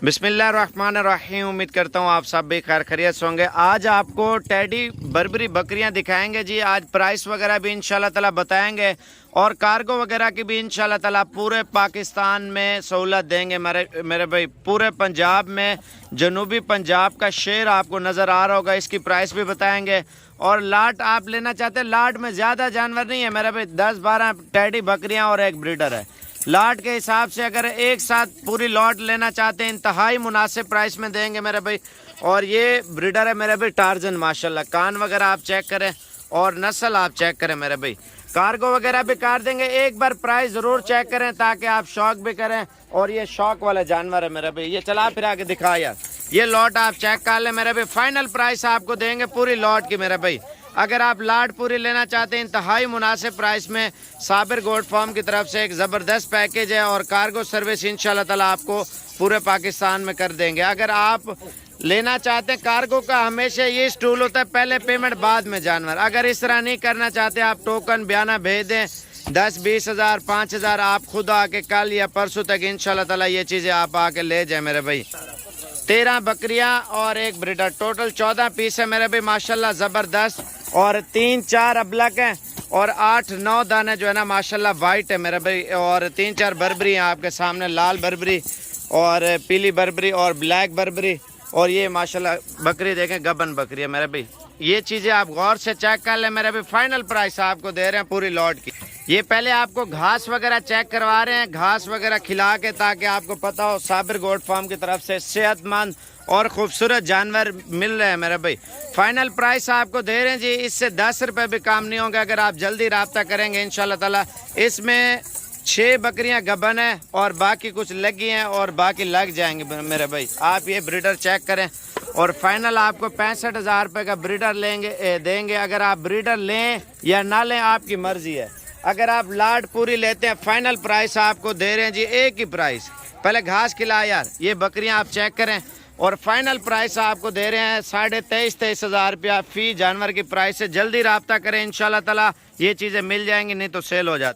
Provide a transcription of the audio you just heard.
बिस्मिल्लाहिर्रहमानिर्रहीम। उम्मीद करता हूँ आप सब भी खैर खैरियत से होंगे। आज आपको टेडी बर्बरी बकरियां दिखाएंगे जी। आज प्राइस वगैरह भी इंशाल्लाह ताला बताएंगे और कार्गो वगैरह की भी इंशाल्लाह ताला पूरे पाकिस्तान में सहूलत देंगे। मेरे भाई पूरे पंजाब में, जनूबी पंजाब का शेर आपको नज़र आ रहा होगा, इसकी प्राइस भी बताएंगे। और लाट आप लेना चाहते हैं, लाट में ज़्यादा जानवर नहीं है मेरे भाई, 10-12 टेडी बकरियाँ और एक ब्रीडर है। लाट के हिसाब से अगर एक साथ पूरी लॉट लेना चाहते हैं इंतहाई मुनासिब प्राइस में देंगे मेरे भाई। और ये ब्रीडर है मेरे भाई टार्जन, माशाल्लाह कान वगैरह आप चेक करें और नस्ल आप चेक करें मेरे भाई। कार्गो वगैरह भी कर देंगे, एक बार प्राइस ज़रूर चेक करें ताकि आप शौक भी करें। और ये शौक वाला जानवर है मेरे भाई, ये चला फिर आके दिखा यार। ये लॉट आप चेक कर लें मेरे भाई, फाइनल प्राइस आपको देंगे पूरी लॉट की मेरे भाई। अगर आप लाट पूरी लेना चाहते हैं इंतहाई मुनासिब प्राइस में, साबिर गोट फार्म की तरफ से एक ज़बरदस्त पैकेज है और कार्गो सर्विस इंशाल्लाह ताला आपको पूरे पाकिस्तान में कर देंगे। अगर आप लेना चाहते हैं कार्गो का, हमेशा ये स्टूल होता है पहले पेमेंट बाद में जानवर। अगर इस तरह नहीं करना चाहते, आप टोकन बयाना भेज दें 10-20 हज़ार 5 हज़ार, आप खुद आके कल या परसों तक इंशाल्लाह ताला ये चीज़ें आप आके ले जाए मेरे भाई। 13 बकरियां और एक ब्रीडर, टोटल 14 पीस है मेरे भाई माशाल्लाह ज़बरदस्त। और 3-4 अबलक हैं और 8-9 दाने जो है ना माशाल्लाह वाइट है मेरे भाई। और 3-4 बर्बरी हैं आपके सामने, लाल बर्बरी और पीली बर्बरी और ब्लैक बर्बरी। और ये माशाल्लाह बकरी देखें, गबन बकरी है मेरे भाई। ये चीज़ें आप गौर से चेक कर लें मेरे भाई। फाइनल प्राइस आपको दे रहे हैं पूरी लॉट की। ये पहले आपको घास वगैरह चेक करवा रहे हैं, घास वगैरह खिला के, ताकि आपको पता हो साबिर गोट फार्म की तरफ से सेहतमंद और खूबसूरत जानवर मिल रहे हैं मेरे भाई। फाइनल प्राइस आपको दे रहे हैं जी, इससे 10 रुपये भी काम नहीं होंगे अगर आप जल्दी रब्ता करेंगे इंशाल्लाह ताला। इसमें 6 बकरियां गबन है और बाकी कुछ लगी हैं और बाकी लग जाएंगे मेरे भाई। आप ये ब्रीडर चेक करें और फाइनल आपको 65 हज़ार रुपये का ब्रीडर देंगे। अगर आप ब्रीडर लें या ना लें आपकी मर्जी है। अगर आप लाट पूरी लेते हैं, फाइनल प्राइस आपको दे रहे हैं जी एक ही प्राइस। पहले घास खिला यार, ये बकरियां आप चेक करें और फाइनल प्राइस आपको दे रहे हैं 23,500 हज़ार रुपया फी जानवर की प्राइस से। जल्दी रब्ता करें इंशाल्लाह ताला, ये चीज़ें मिल जाएंगी, नहीं तो सेल हो जाती।